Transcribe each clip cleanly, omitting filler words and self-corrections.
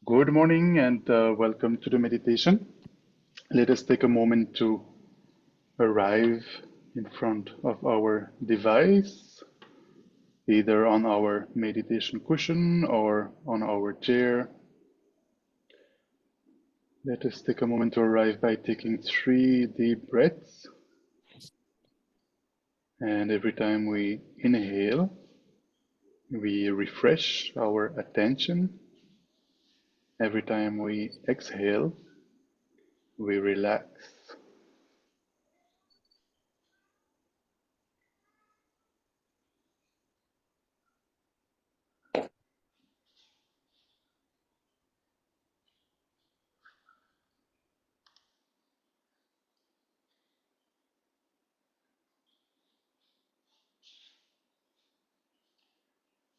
Good morning and welcome to the meditation. Let us take a moment to arrive in front of our device, either on our meditation cushion or on our chair. Let us take a moment to arrive by taking 3 deep breaths. And every time we inhale, we refresh our attention. Every time we exhale, we relax.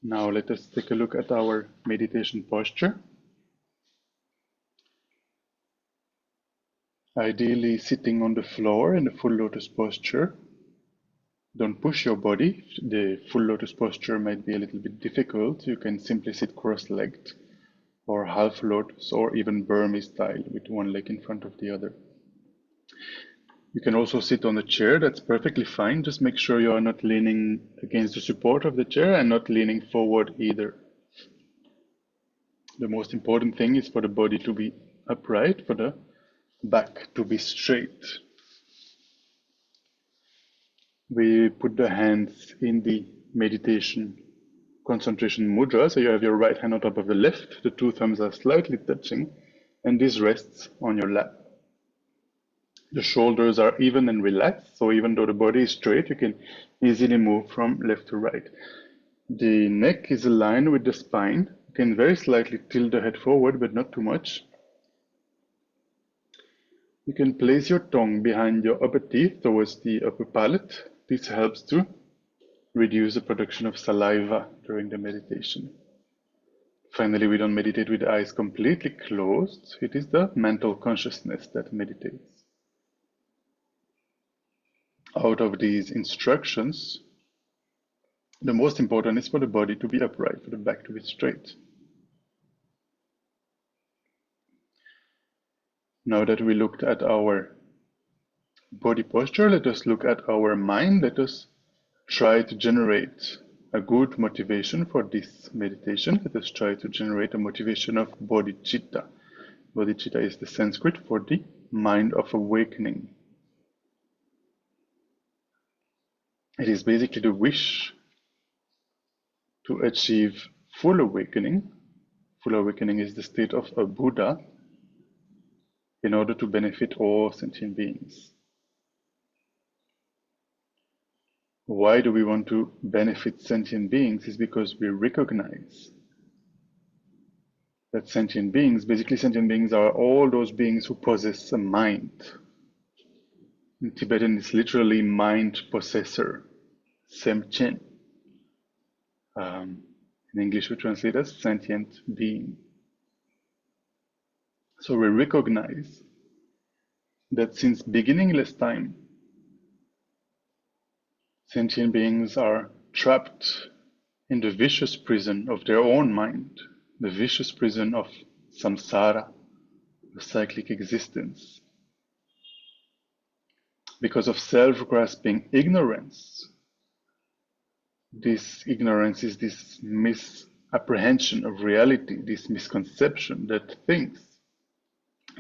Now let us take a look at our meditation posture. Ideally sitting on the floor in the full lotus posture. Don't push your body. The full lotus posture might be a little bit difficult. You can simply sit cross-legged or half lotus or even Burmese style with one leg in front of the other. You can also sit on a chair. That's perfectly fine. Just make sure you are not leaning against the support of the chair and not leaning forward either. The most important thing is for the body to be upright, for the back to be straight. We put the hands in the meditation concentration mudra. So you have your right hand on top of the left, the two thumbs are slightly touching, and this rests on your lap. The shoulders are even and relaxed, so even though the body is straight, you can easily move from left to right. The neck is aligned with the spine. You can very slightly tilt the head forward, but not too much. You can place your tongue behind your upper teeth towards the upper palate. This helps to reduce the production of saliva during the meditation. Finally, we don't meditate with the eyes completely closed. It is the mental consciousness that meditates. Out of these instructions, the most important is for the body to be upright, for the back to be straight. Now that we looked at our body posture, let us look at our mind. Let us try to generate a good motivation for this meditation. Let us try to generate a motivation of bodhicitta. Bodhicitta is the Sanskrit for the mind of awakening. It is basically the wish to achieve full awakening. Full awakening is the state of a Buddha in order to benefit all sentient beings. Why do we want to benefit sentient beings? Is because we recognize that sentient beings are all those beings who possess a mind. In Tibetan, it's literally mind possessor, semchen. In English, we translate as sentient being. So we recognize that since beginningless time, sentient beings are trapped in the vicious prison of their own mind, the vicious prison of samsara, the cyclic existence. Because of self-grasping ignorance, this ignorance is this misapprehension of reality, this misconception that thinks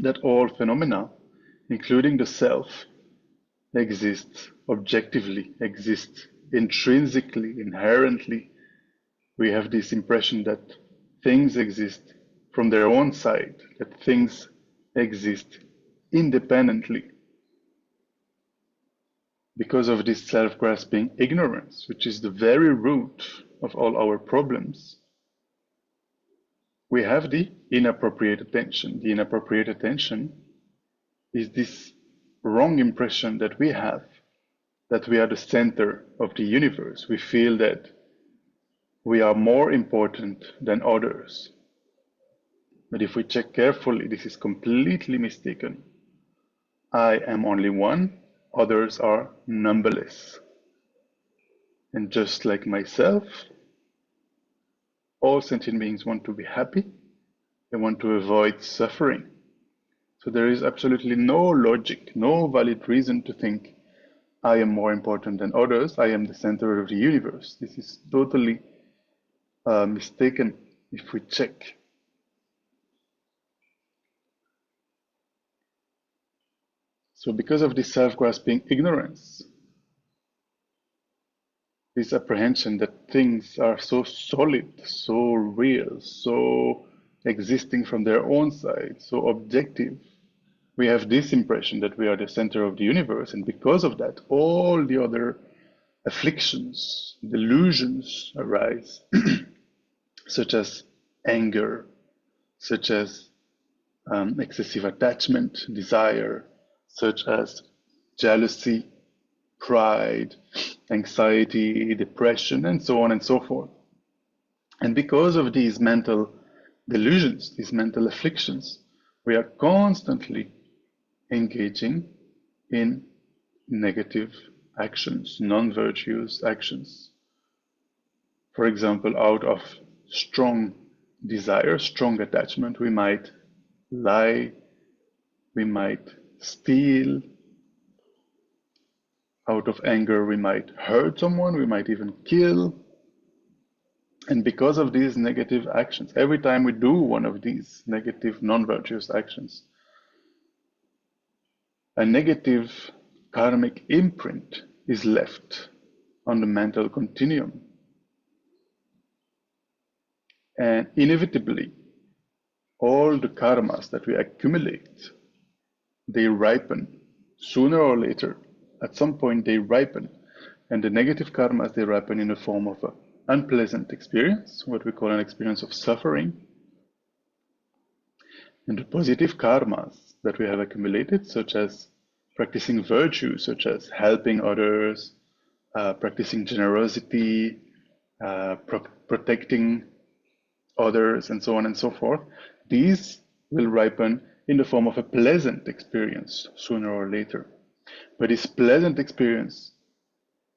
that all phenomena, including the self, exist objectively, exist intrinsically, inherently. We have this impression that things exist from their own side, that things exist independently. Because of this self-grasping ignorance, which is the very root of all our problems, we have the inappropriate attention. The inappropriate attention is this wrong impression that we have that we are the center of the universe. We feel that we are more important than others. But if we check carefully, this is completely mistaken. I am only one, others are numberless. And just like myself, all sentient beings want to be happy. They want to avoid suffering. So there is absolutely no logic, no valid reason to think I am more important than others. I am the center of the universe. This is totally mistaken if we check. So because of this self-grasping ignorance, this apprehension that things are so solid, so real, so existing from their own side, so objective, we have this impression that we are the center of the universe, and because of that, all the other afflictions, delusions arise, such as anger, such as excessive attachment, desire, such as jealousy, pride, anxiety, depression, and so on and so forth. And because of these mental delusions, these mental afflictions, we are constantly engaging in negative actions, non-virtuous actions. For example, out of strong desire, strong attachment, we might lie, we might steal. Out of anger, we might hurt someone, we might even kill. And because of these negative actions, every time we do one of these negative, non-virtuous actions, a negative karmic imprint is left on the mental continuum. And inevitably, all the karmas that we accumulate, they ripen sooner or later. At some point, they ripen. And the negative karmas, they ripen in the form of an unpleasant experience, what we call an experience of suffering. And the positive karmas that we have accumulated, such as practicing virtue, such as helping others, practicing generosity, protecting others, and so on and so forth, these will ripen in the form of a pleasant experience sooner or later. But this pleasant experience,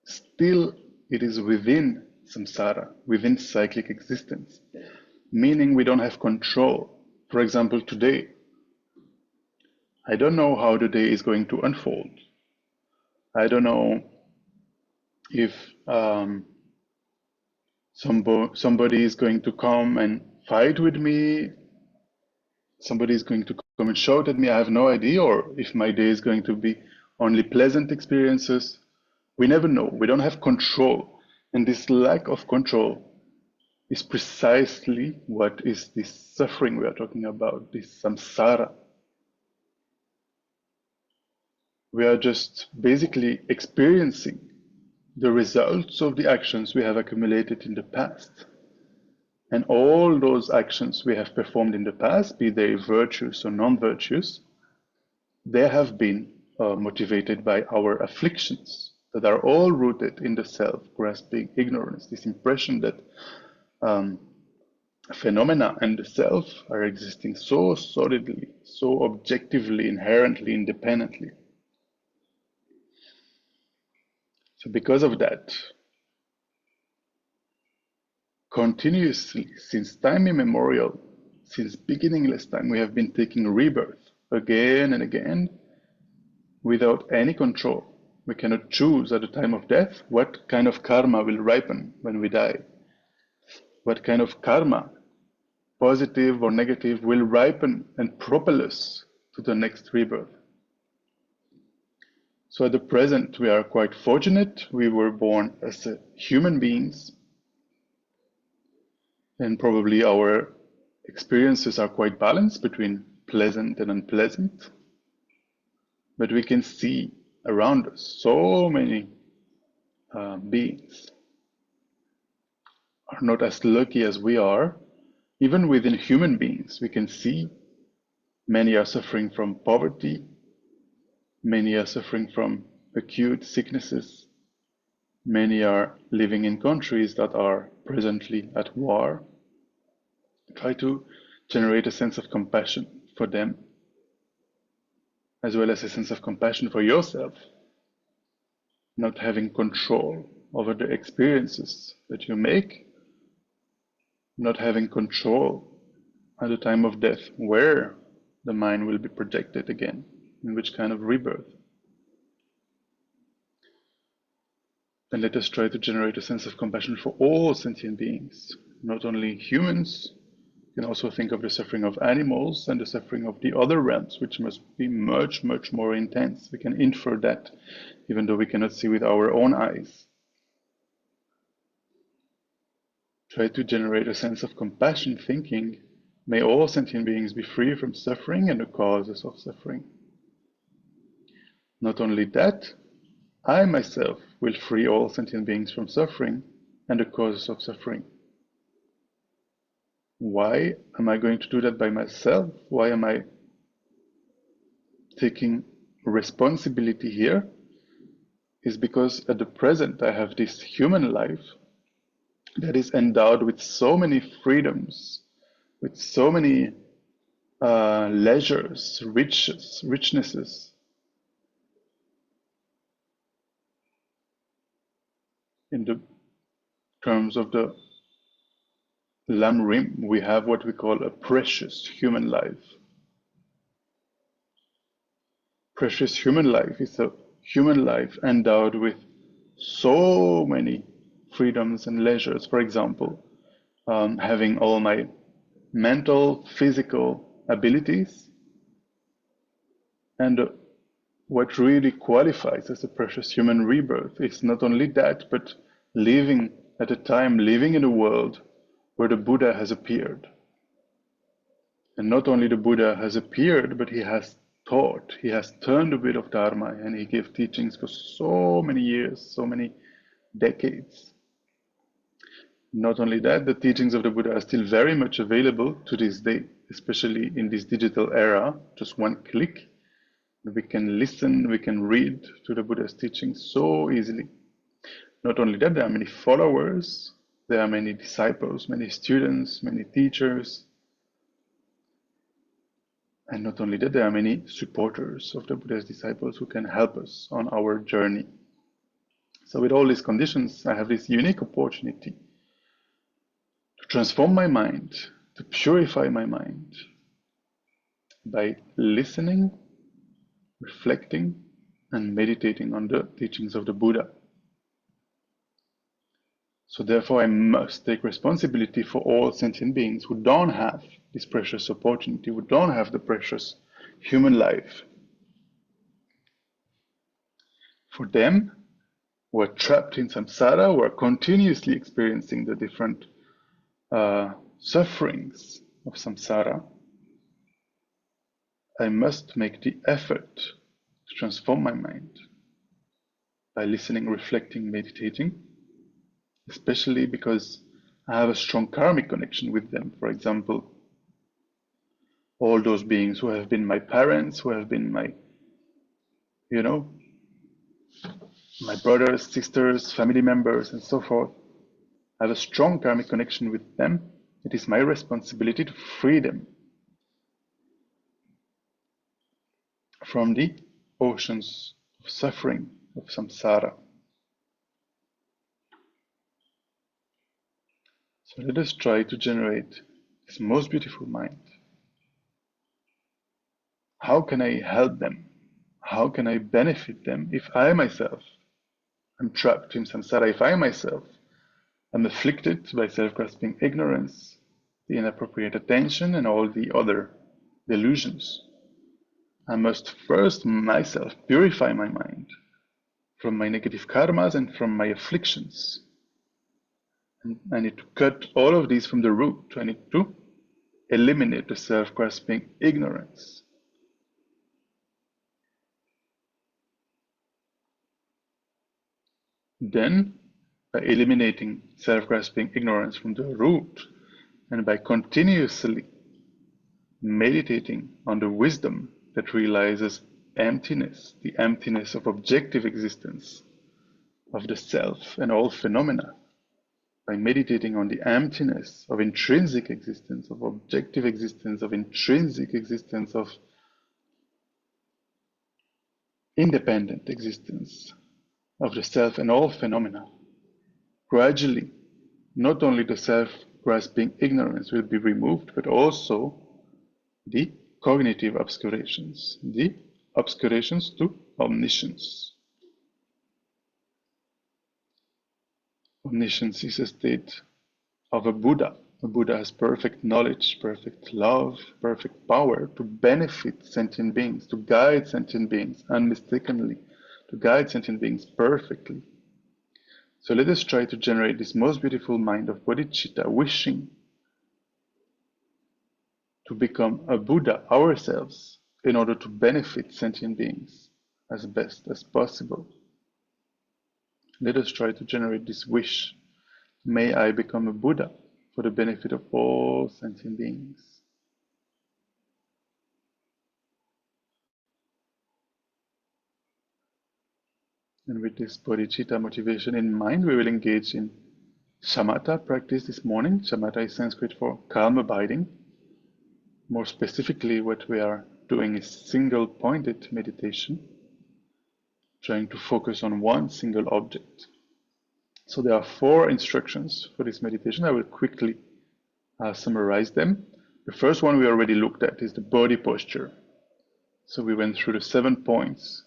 still it is within samsara, within cyclic existence, meaning we don't have control. For example, today, I don't know how the day is going to unfold. I don't know if somebody is going to come and fight with me, somebody is going to come and shout at me. I have no idea, or if my day is going to be only pleasant experiences. We never know. We don't have control. And this lack of control is precisely what is this suffering we are talking about, this samsara. We are just basically experiencing the results of the actions we have accumulated in the past. And all those actions we have performed in the past, be they virtuous or non-virtuous, they have been motivated by our afflictions that are all rooted in the self-grasping ignorance, this impression that phenomena and the self are existing so solidly, so objectively, inherently, independently. So because of that, continuously, since time immemorial, since beginningless time, we have been taking rebirth again and again without any control. We cannot choose at the time of death what kind of karma will ripen when we die. What kind of karma, positive or negative, will ripen and propel us to the next rebirth. So at the present, we are quite fortunate. We were born as human beings, and probably our experiences are quite balanced between pleasant and unpleasant. But we can see around us so many beings are not as lucky as we are. Even within human beings, we can see many are suffering from poverty, many are suffering from acute sicknesses, many are living in countries that are presently at war. Try to generate a sense of compassion for them, as well as a sense of compassion for yourself, not having control over the experiences that you make, not having control at the time of death, where the mind will be projected again, in which kind of rebirth. And let us try to generate a sense of compassion for all sentient beings, not only humans. You can also think of the suffering of animals and the suffering of the other realms, which must be much, much more intense. We can infer that, even though we cannot see with our own eyes. Try to generate a sense of compassion, thinking, may all sentient beings be free from suffering and the causes of suffering. Not only that, I myself will free all sentient beings from suffering and the causes of suffering. Why am I going to do that by myself? Why am I taking responsibility here? Is because at the present I have this human life that is endowed with so many freedoms, with so many leisures, richnesses. In the terms of the Lam Rim, we have what we call a precious human life. Precious human life is a human life endowed with so many freedoms and leisures. For example, having all my mental, physical abilities, and what really qualifies as a precious human rebirth is not only that, but living at a time, living in a world where the Buddha has appeared. And not only the Buddha has appeared, but he has taught, he has turned the wheel of Dharma, and he gave teachings for so many years, so many decades. Not only that, the teachings of the Buddha are still very much available to this day, especially in this digital era. Just one click, we can listen, we can read to the Buddha's teachings so easily. Not only that, there are many followers, there are many disciples, many students, many teachers. And not only that, there are many supporters of the Buddha's disciples who can help us on our journey. So with all these conditions, I have this unique opportunity to transform my mind, to purify my mind by listening, reflecting, and meditating on the teachings of the Buddha. So therefore, I must take responsibility for all sentient beings who don't have this precious opportunity, who don't have the precious human life. For them, who are trapped in samsara, who are continuously experiencing the different sufferings of samsara, I must make the effort to transform my mind by listening, reflecting, meditating, especially because I have a strong karmic connection with them. For example, all those beings who have been my parents, who have been my, my brothers, sisters, family members, and so forth. I have a strong karmic connection with them. It is my responsibility to free them from the oceans of suffering, of samsara. So let us try to generate this most beautiful mind. How can I help them? How can I benefit them if I myself am trapped in samsara, if I myself am afflicted by self-grasping ignorance, the inappropriate attention, and all the other delusions? I must first myself purify my mind from my negative karmas and from my afflictions. And I need to cut all of these from the root. I need to eliminate the self-grasping ignorance. Then, by eliminating self-grasping ignorance from the root, and by continuously meditating on the wisdom that realizes emptiness, the emptiness of objective existence, of the self and all phenomena, by meditating on the emptiness of intrinsic existence, of objective existence, of intrinsic existence, of independent existence, of the self and all phenomena, gradually, not only the self grasping ignorance will be removed, but also the cognitive obscurations, the obscurations to omniscience. Omniscience is a state of a Buddha. A Buddha has perfect knowledge, perfect love, perfect power to benefit sentient beings, to guide sentient beings unmistakably, to guide sentient beings perfectly. So let us try to generate this most beautiful mind of bodhicitta, wishing to become a Buddha ourselves in order to benefit sentient beings as best as possible. Let us try to generate this wish. May I become a Buddha for the benefit of all sentient beings. And with this bodhicitta motivation in mind, we will engage in Shamatha practice this morning. Shamatha is Sanskrit for calm abiding. More specifically, what we are doing is single-pointed meditation, trying to focus on one single object. So there are 4 instructions for this meditation. I will quickly summarize them. The first one we already looked at is the body posture. So we went through the 7 points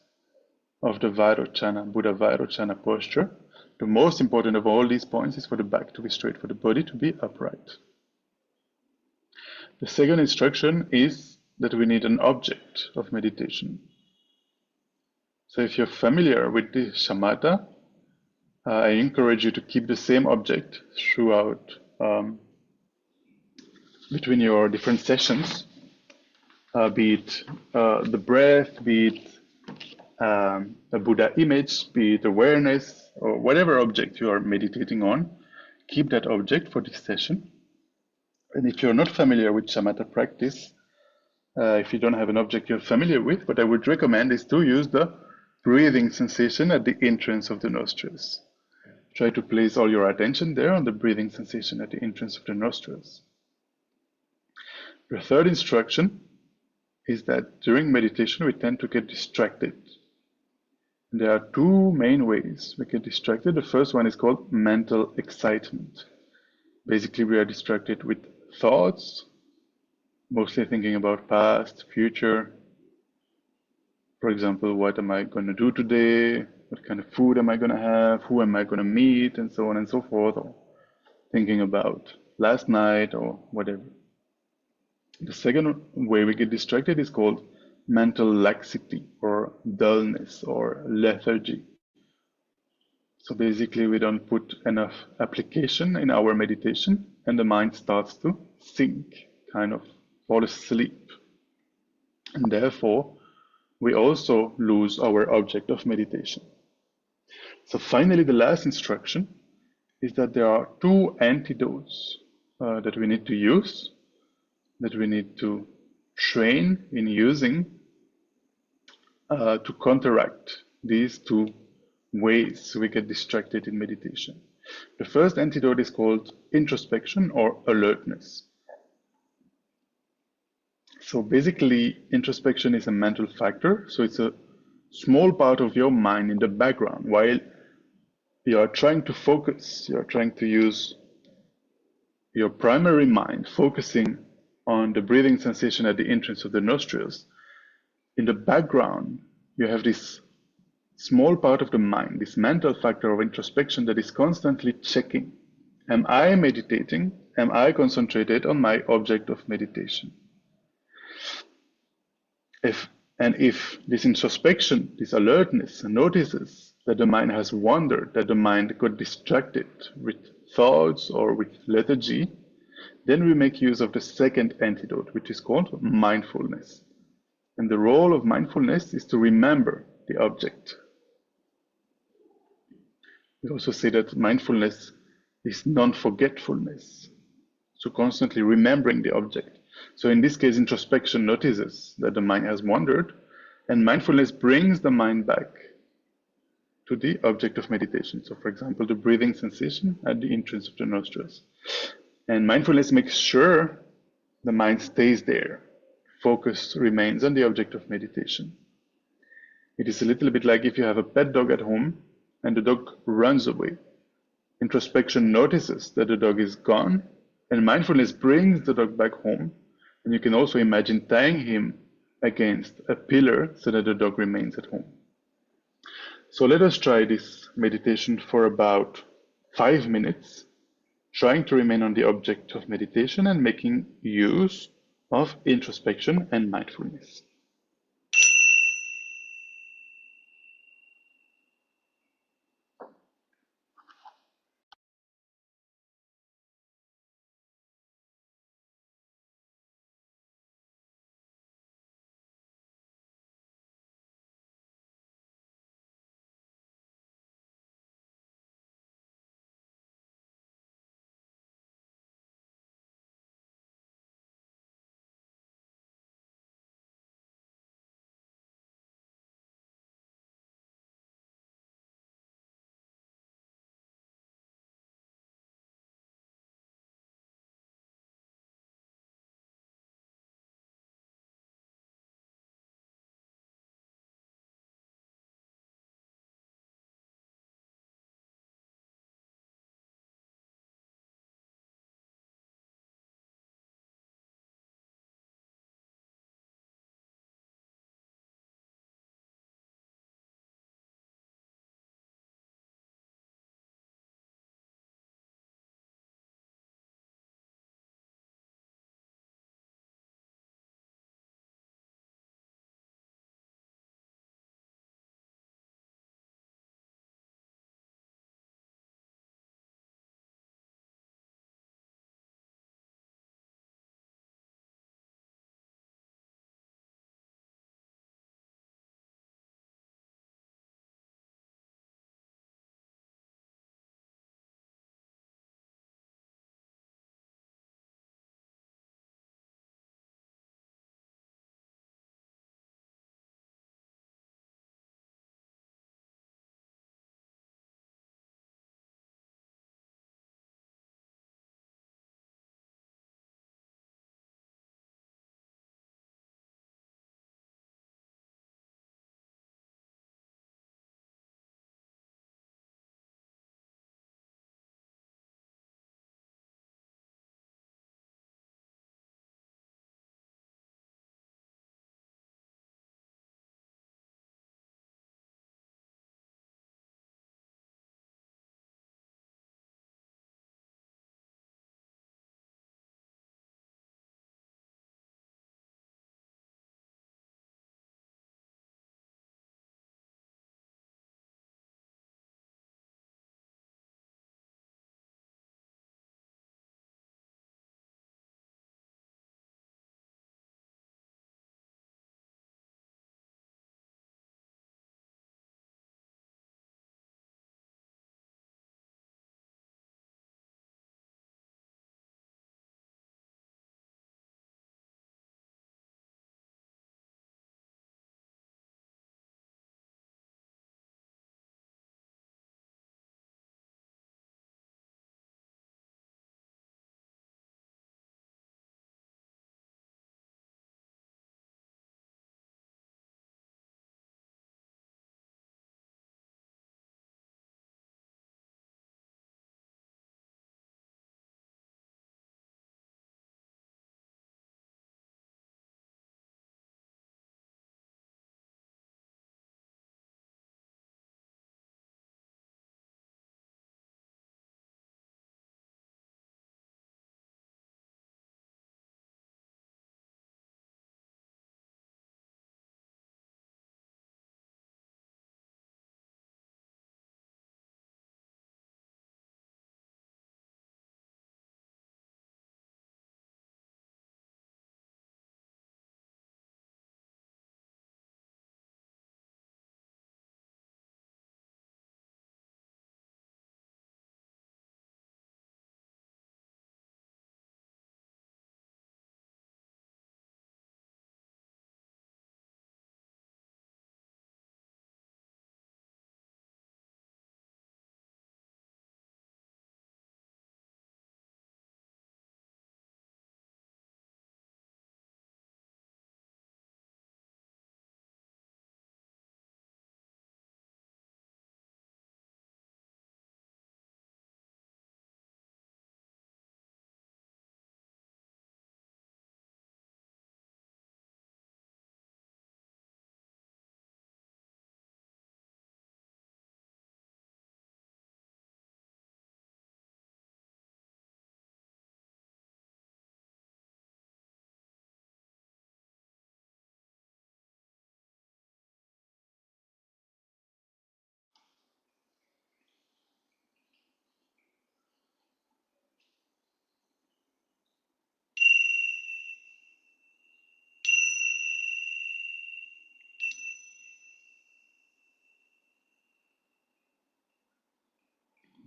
of the Vairochana, Buddha Vairochana posture. The most important of all these points is for the back to be straight, for the body to be upright. The second instruction is that we need an object of meditation. So if you're familiar with the Shamatha, I encourage you to keep the same object throughout between your different sessions, be it the breath, be it a Buddha image, be it awareness, or whatever object you are meditating on. Keep that object for this session. And if you're not familiar with Shamatha practice, if you don't have an object you're familiar with, what I would recommend is to use the breathing sensation at the entrance of the nostrils. Try to place all your attention there on the breathing sensation at the entrance of the nostrils. The third instruction is that during meditation we tend to get distracted. And there are 2 main ways we get distracted. The first one is called mental excitement. Basically, we are distracted with thoughts, mostly thinking about past, future. For example, what am I going to do today? What kind of food am I going to have? Who am I going to meet? And so on and so forth. Or thinking about last night or whatever. The second way we get distracted is called mental laxity or dullness or lethargy. So basically, we don't put enough application in our meditation and the mind starts to sink, kind of fall asleep. And therefore, we also lose our object of meditation. So finally, the last instruction is that there are 2 antidotes that we need to use, that we need to train in using to counteract these 2 ways we get distracted in meditation. The first antidote is called introspection or alertness. So basically, introspection is a mental factor. So it's a small part of your mind in the background while you are trying to focus, you are trying to use your primary mind, focusing on the breathing sensation at the entrance of the nostrils. In the background, you have this small part of the mind, this mental factor of introspection that is constantly checking. Am I meditating? Am I concentrated on my object of meditation? If this introspection, this alertness notices that the mind has wandered, that the mind got distracted with thoughts or with lethargy, then we make use of the second antidote, which is called mindfulness. And the role of mindfulness is to remember the object. We also say that mindfulness is non-forgetfulness, so constantly remembering the object. So in this case, introspection notices that the mind has wandered, and mindfulness brings the mind back to the object of meditation. So for example, the breathing sensation at the entrance of the nostrils. And mindfulness makes sure the mind stays there. Focus remains on the object of meditation. It is a little bit like if you have a pet dog at home and the dog runs away. Introspection notices that the dog is gone And mindfulness brings the dog back home. And you can also imagine tying him against a pillar so that the dog remains at home. So let us try this meditation for about 5 minutes, trying to remain on the object of meditation and making use of introspection and mindfulness.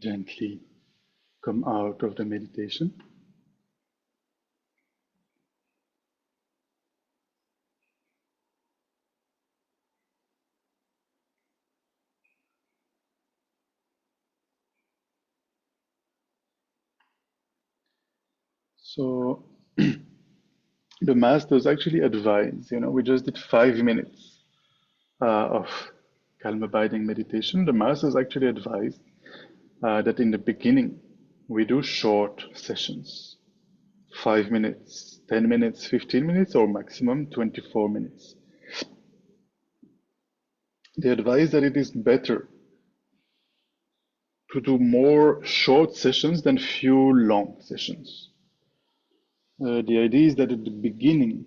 Gently come out of the meditation. So the masters actually advise, we just did 5 minutes of calm abiding meditation. The masters actually advise that in the beginning we do short sessions, 5 minutes, 10 minutes, 15 minutes, or maximum 24 minutes. They advise that it is better to do more short sessions than few long sessions. The idea is that at the beginning,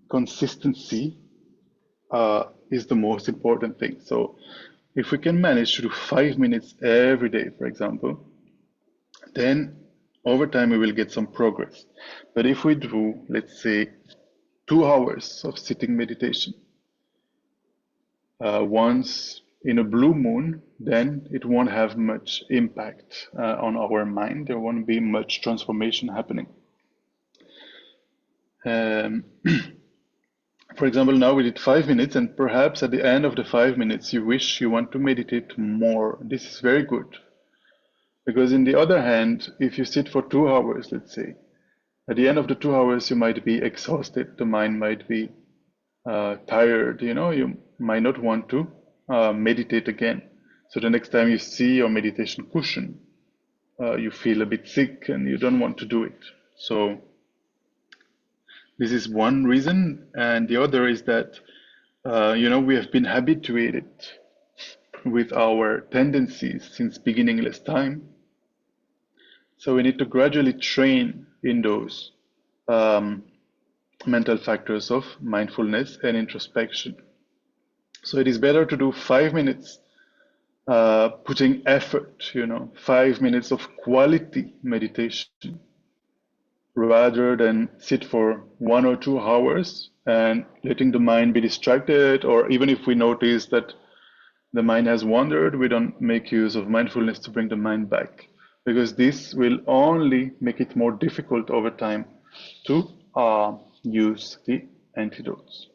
consistency is the most important thing. So if we can manage to do 5 minutes every day, for example, then over time we will get some progress. But if we do, let's say, 2 hours of sitting meditation once in a blue moon, then it won't have much impact on our mind. There won't be much transformation happening. Um, for example, now we did 5 minutes, and perhaps at the end of the 5 minutes, you wish you want to meditate more. This is very good. Because, in the other hand, if you sit for 2 hours, let's say, at the end of the 2 hours, you might be exhausted, the mind might be tired, you might not want to meditate again. So, the next time you see your meditation cushion, you feel a bit sick and you don't want to do it. So, this is one reason, and the other is that we have been habituated with our tendencies since beginningless time. So we need to gradually train in those mental factors of mindfulness and introspection. So it is better to do 5 minutes putting effort, 5 minutes of quality meditation rather than sit for 1 or 2 hours and letting the mind be distracted, or even if we notice that the mind has wandered, we don't make use of mindfulness to bring the mind back, because this will only make it more difficult over time to use the antidotes.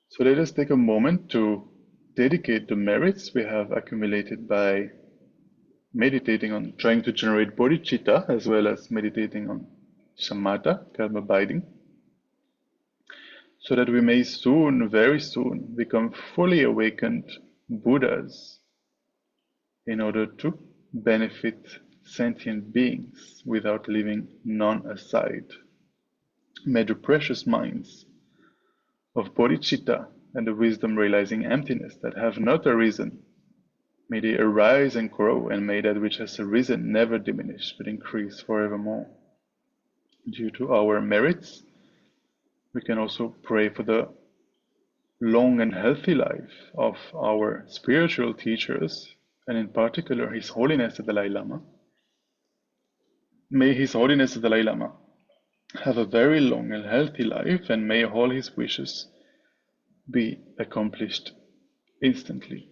So let us take a moment to dedicate the merits we have accumulated by meditating on trying to generate bodhicitta, as well as meditating on shamatha, calm abiding, so that we may soon, very soon, become fully awakened Buddhas in order to benefit sentient beings without leaving none aside. May the precious minds of bodhicitta and the wisdom realizing emptiness that have not arisen, may they arise and grow, and may that which has arisen never diminish but increase forevermore. Due to our merits, we can also pray for the long and healthy life of our spiritual teachers, and in particular His Holiness the Dalai Lama. May His Holiness the Dalai Lama have a very long and healthy life, and may all his wishes be accomplished instantly.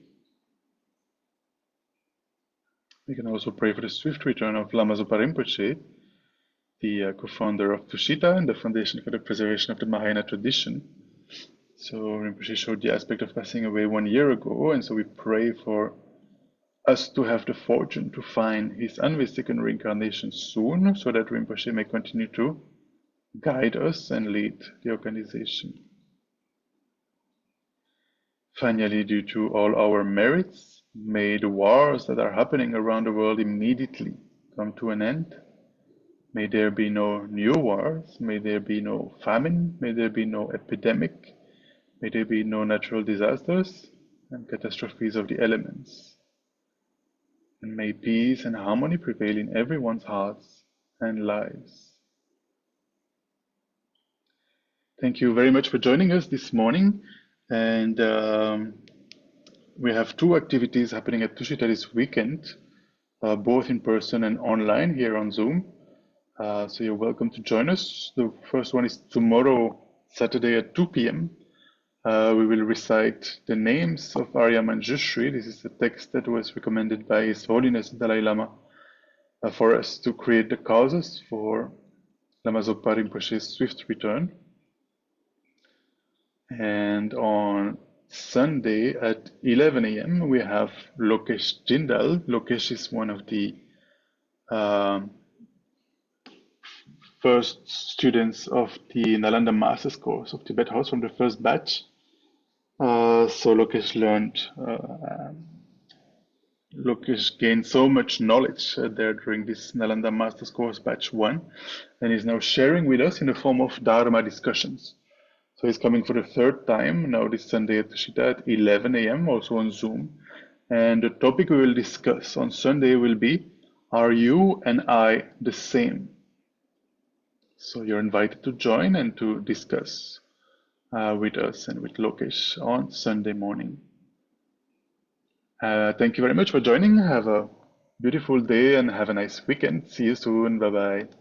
We can also pray for the swift return of Lama Zopa Rinpoche, the co-founder of Tushita and the Foundation for the Preservation of the Mahayana tradition. So Rinpoche showed the aspect of passing away 1 year ago, and so we pray for us to have the fortune to find his unmistaken reincarnation soon, so that Rinpoche may continue to guide us and lead the organization. Finally, due to all our merits, may the wars that are happening around the world immediately come to an end. May there be no new wars, may there be no famine, may there be no epidemic, may there be no natural disasters and catastrophes of the elements. And may peace and harmony prevail in everyone's hearts and lives. Thank you very much for joining us this morning. And we have 2 activities happening at Tushita this weekend, both in person and online here on Zoom. So you're welcome to join us. The first one is tomorrow, Saturday at 2 p.m. We will recite the names of Arya Manjushri. This is the text that was recommended by His Holiness Dalai Lama for us to create the causes for Lama Zopa Rinpoche's swift return. And on Sunday at 11 a.m. we have Lokesh Jindal. Lokesh is one of the first students of the Nalanda Masters course of Tibet House from the first batch. So Lokesh gained so much knowledge there during this Nalanda Masters course batch 1, and is now sharing with us in the form of Dharma discussions. So he's coming for the third time now this Sunday at Tushita at 11 a.m. also on Zoom. And the topic we will discuss on Sunday will be, are you and I the same? So you're invited to join and to discuss with us and with Lokesh on Sunday morning. Thank you very much for joining. Have a beautiful day and have a nice weekend. See you soon. Bye bye.